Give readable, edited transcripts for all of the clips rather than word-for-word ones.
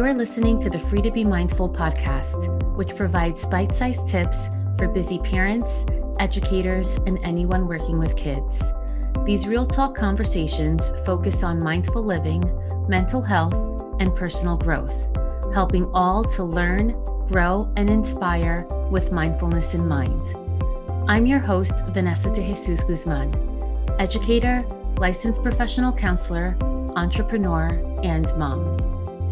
You're listening to the Free to Be Mindful podcast, which provides bite-sized tips for busy parents, educators, and anyone working with kids. These real talk conversations focus on mindful living, mental health, and personal growth, helping all to learn, grow, and inspire with mindfulness in mind. I'm your host, Vanessa de Jesus Guzman, educator, licensed professional counselor, entrepreneur, and mom.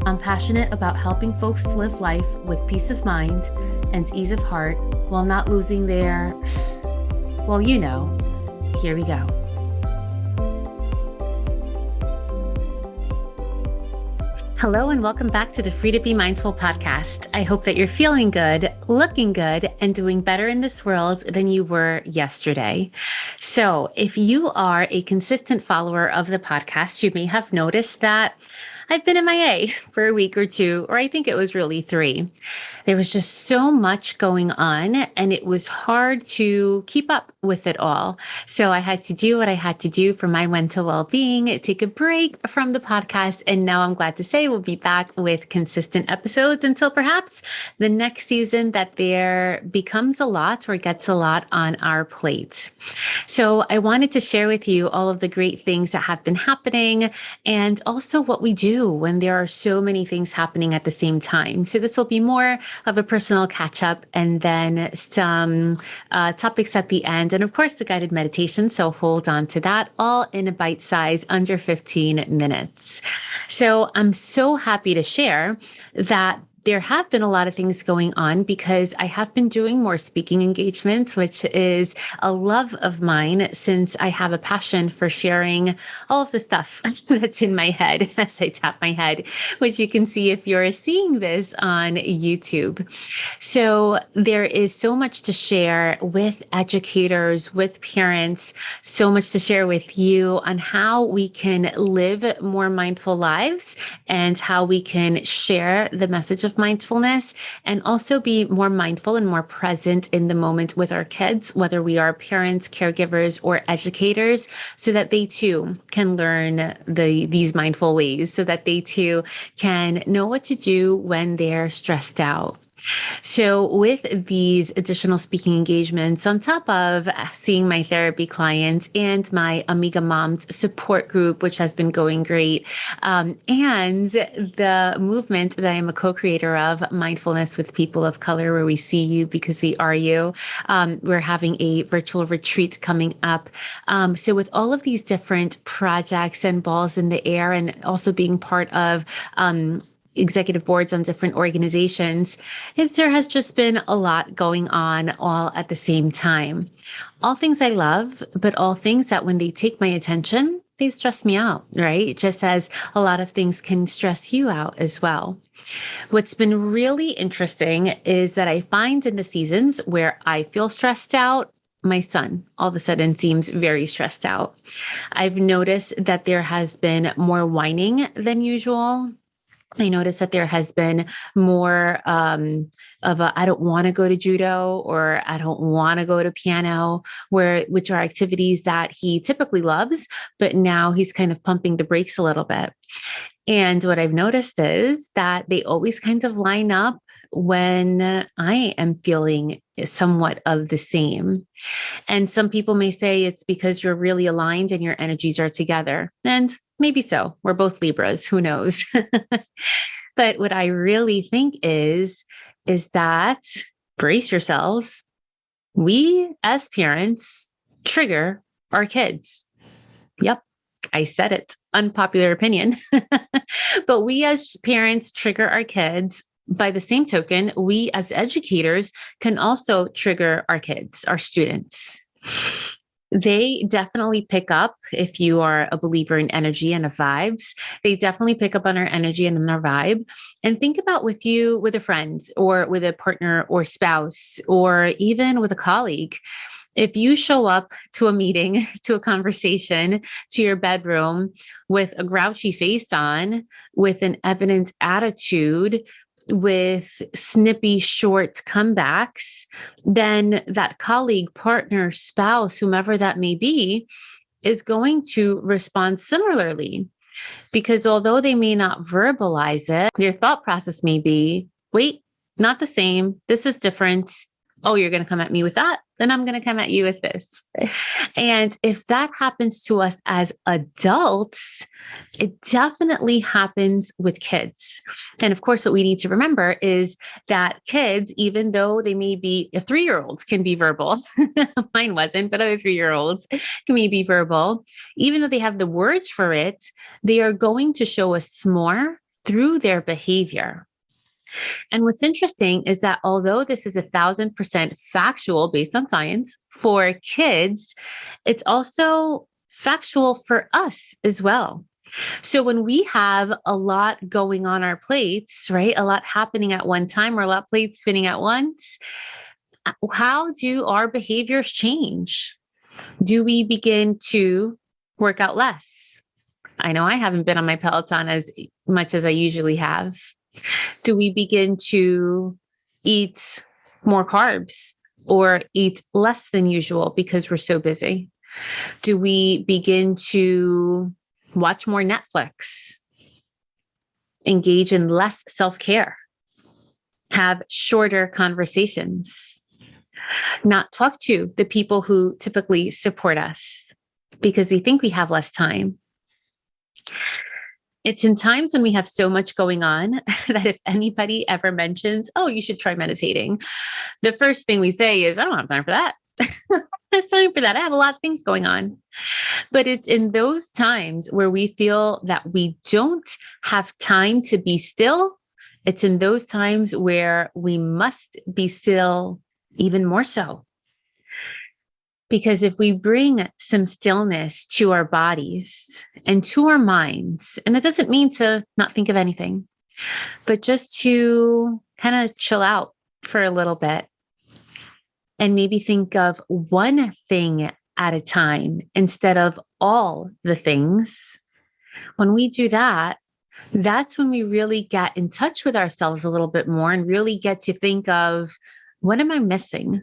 I'm passionate about helping folks live life with peace of mind and ease of heart while not losing their, well, you know, here we go. Hello and welcome back to the Free to Be Mindful podcast. I hope that you're feeling good, looking good, and doing better in this world than you were yesterday. So if you are a consistent follower of the podcast, you may have noticed that I've been MIA for a week or two, or I think it was really 3. There was just so much going on and it was hard to keep up with it all. So I had to do what I had to do for my mental well-being, take a break from the podcast. And now I'm glad to say we'll be back with consistent episodes until perhaps the next season that there becomes a lot or gets a lot on our plates. So I wanted to share with you all of the great things that have been happening and also what we do when there are so many things happening at the same time. So this will be more of a personal catch up and then some topics at the end. And of course, the guided meditation. So hold on to that, all in a bite size under 15 minutes. So I'm so happy to share that there have been a lot of things going on because I have been doing more speaking engagements, which is a love of mine since I have a passion for sharing all of the stuff that's in my head as I tap my head, which you can see if you're seeing this on YouTube. So there is so much to share with educators, with parents, so much to share with you on how we can live more mindful lives and how we can share the message of mindfulness and also be more mindful and more present in the moment with our kids, whether we are parents, caregivers, or educators, so that they too can learn these mindful ways, so that they too can know what to do when they're stressed out. So with these additional speaking engagements, on top of seeing my therapy clients and my Amiga moms support group, which has been going great, and the movement that I am a co-creator of, Mindfulness with People of Color, where we see you because we are you. We're having a virtual retreat coming up. So with all of these different projects and balls in the air, and also being part of executive boards on different organizations, there has just been a lot going on all at the same time. All things I love, but all things that when they take my attention, they stress me out, right? Just as a lot of things can stress you out as well. What's been really interesting is that I find in the seasons where I feel stressed out, my son all of a sudden seems very stressed out. I've noticed that there has been more whining than usual. I noticed that there has been more of a, I don't want to go to judo or I don't want to go to piano, which are activities that he typically loves, but now he's kind of pumping the brakes a little bit. And what I've noticed is that they always kind of line up when I am feeling somewhat of the same. And some people may say it's because you're really aligned and your energies are together. And maybe so. We're both Libras. Who knows? But what I really think is that, brace yourselves, we as parents trigger our kids. Yep, I said it. Unpopular opinion. But we as parents trigger our kids. By the same token, we as educators can also trigger our kids, our students. They definitely pick up, if you are a believer in energy and of vibes, they definitely pick up on our energy and on our vibe. And think about with a friend or with a partner or spouse, or even with a colleague. If you show up to a meeting, to a conversation, to your bedroom with a grouchy face on, with an evident attitude, with snippy, short comebacks, then that colleague, partner, spouse, whomever that may be, is going to respond similarly. Because although they may not verbalize it, their thought process may be, wait, not the same. This is different. Oh, you're going to come at me with that? Then I'm going to come at you with this. And if that happens to us as adults, it definitely happens with kids. And of course, what we need to remember is that kids, even though they may be, 3-year-olds can be verbal. Mine wasn't, but other 3-year-olds can be verbal. Even though they have the words for it, they are going to show us more through their behavior. And what's interesting is that although this is 1,000% factual based on science for kids, it's also factual for us as well. So when we have a lot going on our plates, right, a lot happening at one time or a lot of plates spinning at once, how do our behaviors change? Do we begin to work out less? I know I haven't been on my Peloton as much as I usually have. Do we begin to eat more carbs or eat less than usual because we're so busy? Do we begin to watch more Netflix, engage in less self-care, have shorter conversations, not talk to the people who typically support us because we think we have less time? It's in times when we have so much going on that if anybody ever mentions, oh, you should try meditating, the first thing we say is, I don't have time for that. There's time for that. I have a lot of things going on. But it's in those times where we feel that we don't have time to be still. It's in those times where we must be still even more so. Because if we bring some stillness to our bodies and to our minds, and it doesn't mean to not think of anything, but just to kind of chill out for a little bit and maybe think of one thing at a time instead of all the things. When we do that, that's when we really get in touch with ourselves a little bit more and really get to think of, what am I missing?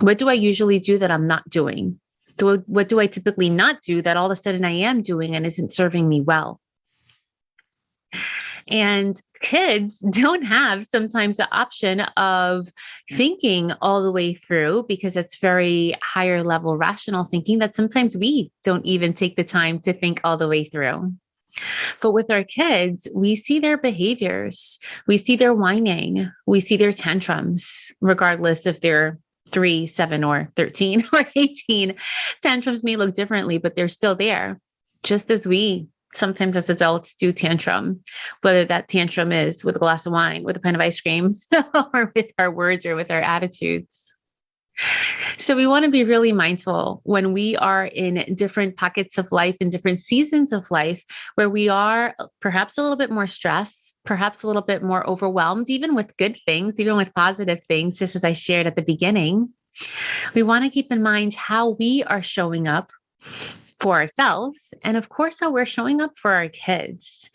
What do I usually do that I'm not doing? What do I typically not do that all of a sudden I am doing and isn't serving me well? And kids don't have sometimes the option of thinking all the way through because it's very higher level rational thinking that sometimes we don't even take the time to think all the way through. But with our kids, we see their behaviors, we see their whining, we see their tantrums, regardless if they're 3, 7, or 13 or 18. Tantrums may look differently, but they're still there, just as we sometimes as adults do tantrum, whether that tantrum is with a glass of wine, with a pint of ice cream, or with our words or with our attitudes. So we want to be really mindful when we are in different pockets of life and different seasons of life where we are perhaps a little bit more stressed, perhaps a little bit more overwhelmed, even with good things, even with positive things, just as I shared at the beginning. We want to keep in mind how we are showing up for ourselves and, of course, how we're showing up for our kids.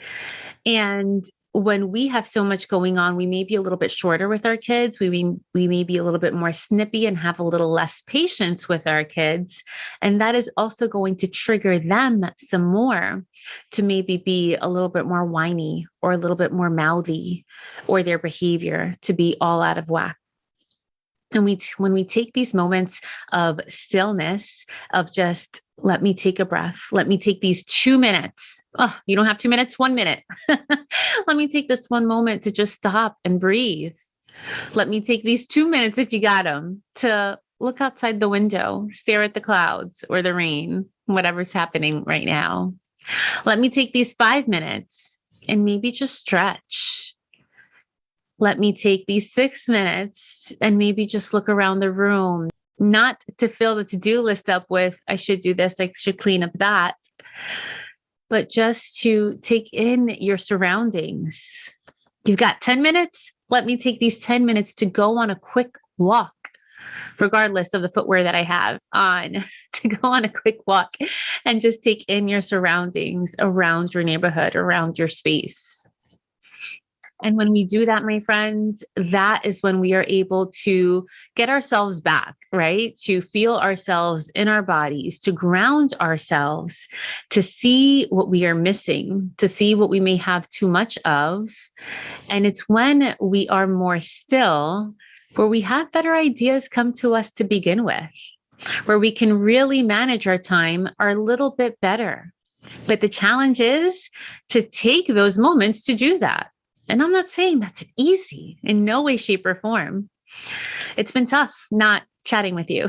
And when we have so much going on, we may be a little bit shorter with our kids. We may be a little bit more snippy and have a little less patience with our kids. And that is also going to trigger them some more to maybe be a little bit more whiny or a little bit more mouthy, or their behavior to be all out of whack. And when we take these moments of stillness, of just, let me take a breath, let me take these 2 minutes. Oh, you don't have 2 minutes, 1 minute. Let me take this one moment to just stop and breathe. Let me take these 2 minutes, if you got them, to look outside the window, stare at the clouds or the rain, whatever's happening right now. Let me take these 5 minutes and maybe just stretch. Let me take these 6 minutes and maybe just look around the room, not to fill the to-do list up with, I should do this, I should clean up that, but just to take in your surroundings. You've got 10 minutes. Let me take these 10 minutes to go on a quick walk, regardless of the footwear that I have on, to go on a quick walk and just take in your surroundings around your neighborhood, around your space. And when we do that, my friends, that is when we are able to get ourselves back, right? To feel ourselves in our bodies, to ground ourselves, to see what we are missing, to see what we may have too much of. And it's when we are more still where we have better ideas come to us to begin with, where we can really manage our time a little bit better. But the challenge is to take those moments to do that. And I'm not saying that's easy in no way, shape, or form. It's been tough not chatting with you,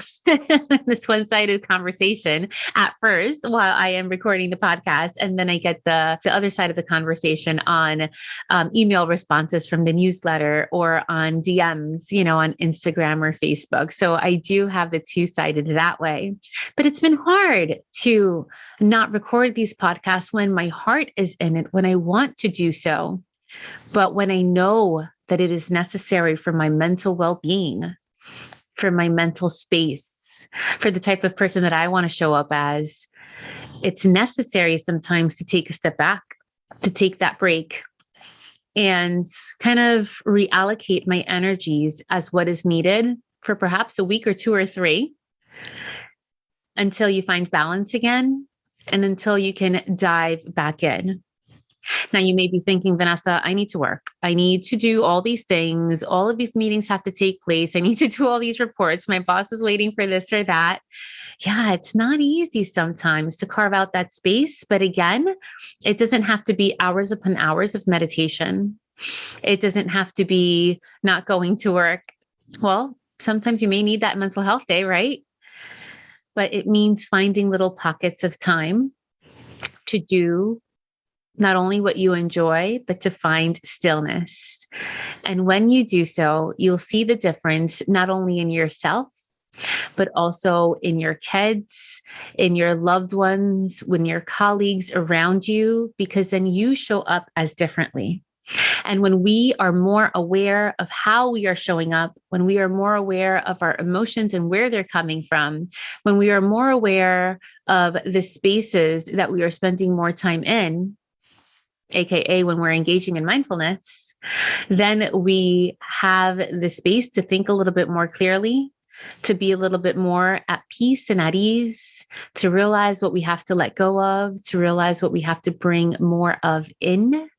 this one-sided conversation at first while I am recording the podcast. And then I get the other side of the conversation on email responses from the newsletter or on DMs, on Instagram or Facebook. So I do have the two-sided that way. But it's been hard to not record these podcasts when my heart is in it, when I want to do so. But when I know that it is necessary for my mental well-being, for my mental space, for the type of person that I want to show up as, it's necessary sometimes to take a step back, to take that break and kind of reallocate my energies as what is needed for perhaps a week or two or three until you find balance again and until you can dive back in. Now, you may be thinking, Vanessa, I need to work. I need to do all these things. All of these meetings have to take place. I need to do all these reports. My boss is waiting for this or that. Yeah, it's not easy sometimes to carve out that space. But again, it doesn't have to be hours upon hours of meditation. It doesn't have to be not going to work. Well, sometimes you may need that mental health day, right? But it means finding little pockets of time to do not only what you enjoy, but to find stillness. And when you do so, you'll see the difference, not only in yourself, but also in your kids, in your loved ones, when your colleagues around you, because then you show up as differently. And when we are more aware of how we are showing up, when we are more aware of our emotions and where they're coming from, when we are more aware of the spaces that we are spending more time in, AKA when we're engaging in mindfulness, then we have the space to think a little bit more clearly, to be a little bit more at peace and at ease, to realize what we have to let go of, to realize what we have to bring more of in.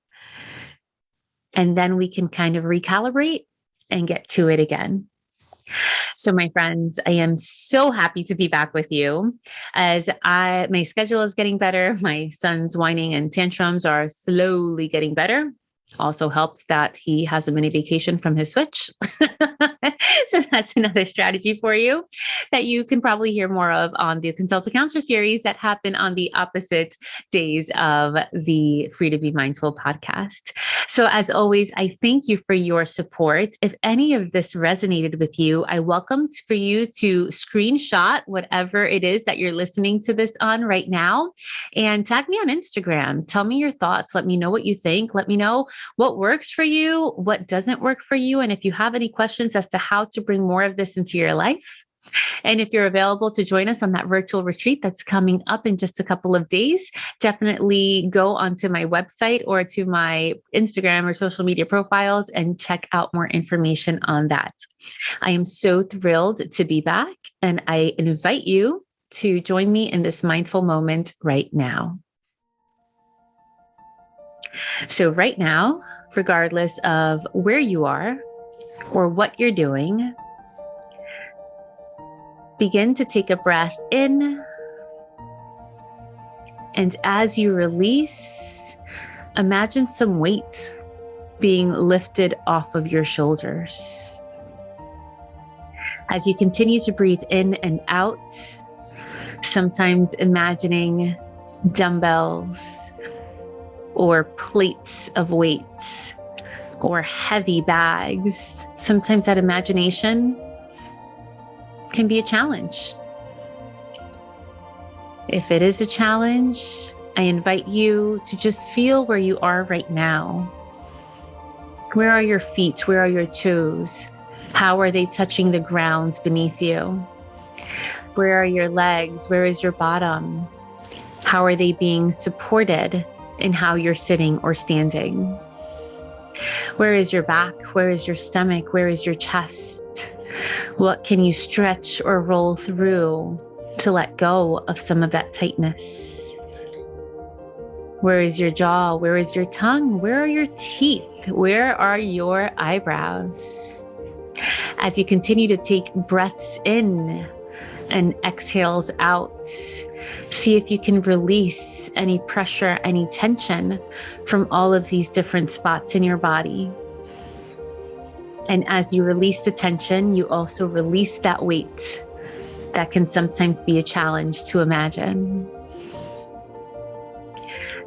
And then we can kind of recalibrate and get to it again. So my friends, I am so happy to be back with you as my schedule is getting better. My son's whining and tantrums are slowly getting better. Also helped that he has a mini vacation from his Switch. So that's another strategy for you that you can probably hear more of on the Consult a Counselor series that happen on the opposite days of the Free to Be Mindful podcast. So as always, I thank you for your support. If any of this resonated with you, I welcome for you to screenshot whatever it is that you're listening to this on right now and tag me on Instagram. Tell me your thoughts. Let me know what you think. Let me know what works for you, what doesn't work for you. And if you have any questions as to how to bring more of this into your life, and if you're available to join us on that virtual retreat that's coming up in just a couple of days, definitely go onto my website or to my Instagram or social media profiles and check out more information on that. I am so thrilled to be back, and I invite you to join me in this mindful moment right now. So right now, regardless of where you are or what you're doing, begin to take a breath in. And as you release, imagine some weight being lifted off of your shoulders. As you continue to breathe in and out, sometimes imagining dumbbells or plates of weights or heavy bags. Sometimes that imagination can be a challenge. If it is a challenge, I invite you to just feel where you are right now. Where are your feet? Where are your toes? How are they touching the ground beneath you? Where are your legs? Where is your bottom? How are they being supported in how you're sitting or standing? Where is your back? Where is your stomach? Where is your chest? What can you stretch or roll through to let go of some of that tightness? Where is your jaw? Where is your tongue? Where are your teeth? Where are your eyebrows? As you continue to take breaths in and exhales out, see if you can release any pressure, any tension from all of these different spots in your body. And as you release the tension, you also release that weight that can sometimes be a challenge to imagine.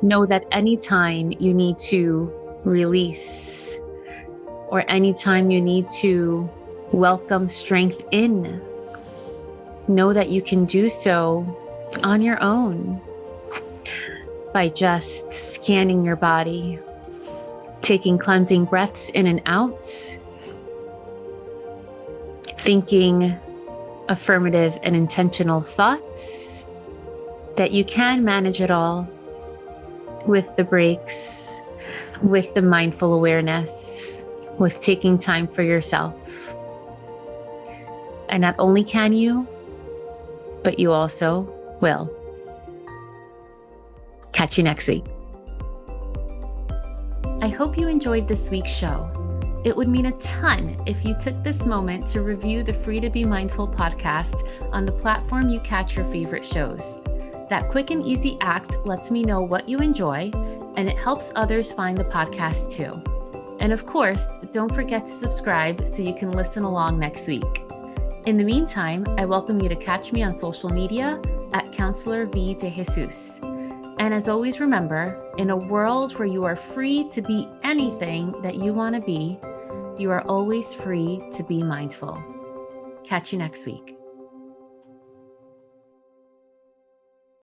Know that anytime you need to release, or anytime you need to welcome strength in, know that you can do so on your own by just scanning your body, taking cleansing breaths in and out, thinking affirmative and intentional thoughts, that you can manage it all with the breaks, with the mindful awareness, with taking time for yourself. And not only can you, but you also will. Catch you next week. I hope you enjoyed this week's show. It would mean a ton if you took this moment to review the Free to Be Mindful podcast on the platform you catch your favorite shows. That quick and easy act lets me know what you enjoy, and it helps others find the podcast too. And of course, don't forget to subscribe so you can listen along next week. In the meantime, I welcome you to catch me on social media at Counselor V de Jesus. And as always, remember, in a world where you are free to be anything that you want to be, you are always free to be mindful. Catch you next week.